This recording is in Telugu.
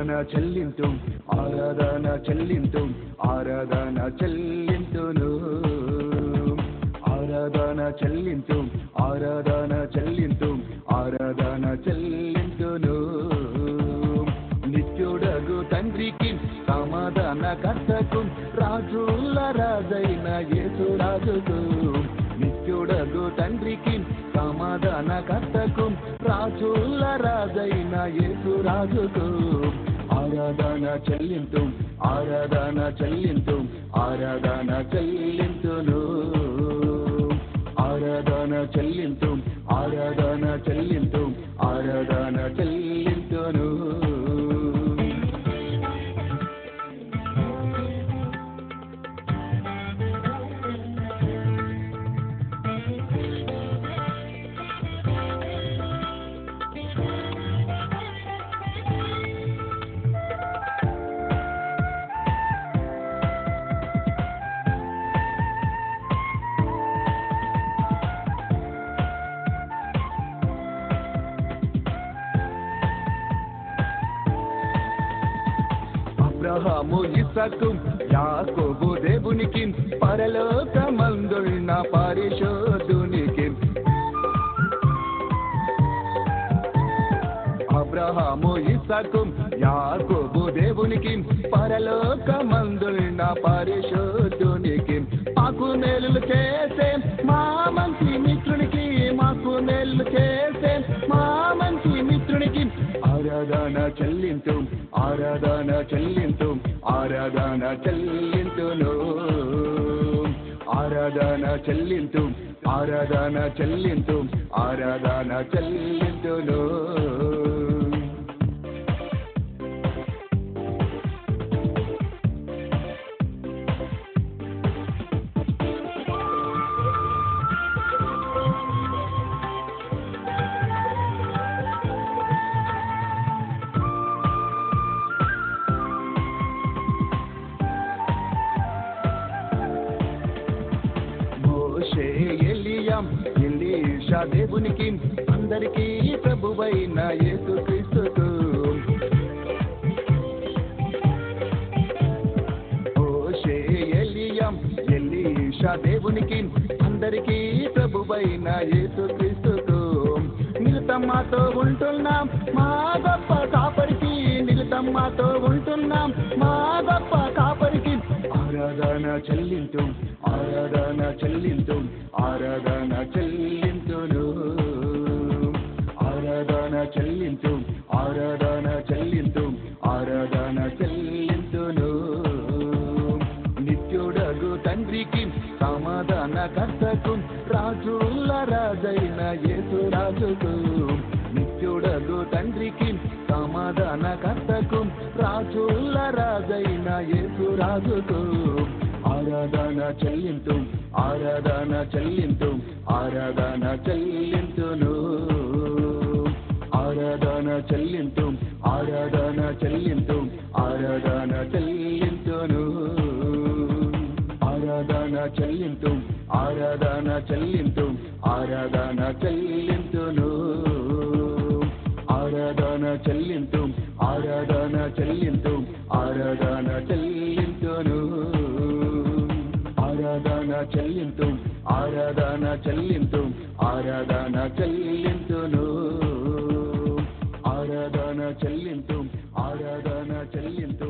చెల్లింతు ఆరాధన చెల్లింతు ఆరాధన చెల్లింతును ఆరాధన చెల్లింతు ఆరాధన చెల్లింతు ఆరాధన చెల్లింతును నిత్యుడగు తండ్రికి సమాధాన కర్తకు రాజుల రాజైన యేసు రాజుకు నిత్యుడగు తండ్రికి సమాధాన కర్తకు రాజుల రాజైన యేసు రాజుకు ఆరాధన చెల్లింతు ఆరాధన చెల్లింతు ఆరాధన చెల్లింతును ఆరాధన చెల్లింతు ఆరాధన చెల్లింతు ఆరాధన చెల్లింతును అబ్రహాము ఇస్సాకు యాకోబు దేవునికి పరలోకమందున్న పరిశుద్ధునికి అబ్రహాము ఇస్సాకు యాకోబు దేవునికి పరలోకమందున్న పరిశుద్ధునికి మాకు మేలు చేసే మా మంచి మిత్రునికి మాకు మేలు చేసే మా మంచి మిత్రునికి ఆరాధన చెల్లింతు ఆరాధన చెల్లింతు ఆరాధన చెల్లింతును ఆరాధన చెల్లింతు ఆరాధన చెల్లింతు ఆరాధన చెల్లింతును ఎలీషా దేవునికి అందరికీ ప్రభువైన యేసుక్రీస్తుకు మోషే ఎలీషా దేవునికి అందరికీ ప్రభువైన యేసుక్రీస్తుకు నిలతమ్మతో ఉంటున్నాం మా గొప్ప కాపరికి నిలతమ్మతో ఉంటున్నాం మా గొప్ప కాపరికి ఆరాధన చెల్లింతు ఆరాధన చెల్లింతు ఆరాధన చెల్లింతును ఆరాధన చెల్లింతు ఆరాధన చెల్లింతు ఆరాధన చెల్లింతును నిత్యుడగు తండ్రికి సమాధాన కర్తకు రాజుల రాజైన యేసు రాజుకు నిత్యుడగు తండ్రికి సమాధాన కర్తకు రాజుల రాజైన యేసు రాజుకు ఆరాధన చెల్లింతు ఆరాధన చెల్లింతు ఆరాధన చెల్లింతును ఆరాధన చెల్లింతు ఆరాధన చెల్లింతు ఆరాధన చెల్లింతును ఆరాధన చెల్లింతు ఆరాధన చెల్లింతు ఆరాధన చెల్లింతును ఆరాధన చెల్లింతు ఆరాధన చెల్లింతు ఆరాధన చెల్లింతును ఆరాధన చెల్లింతు ఆరాధన చెల్లింతు ఆరాధన చెల్లింతును ఆరాధన చెల్లింతు ఆరాధన చెల్లింతు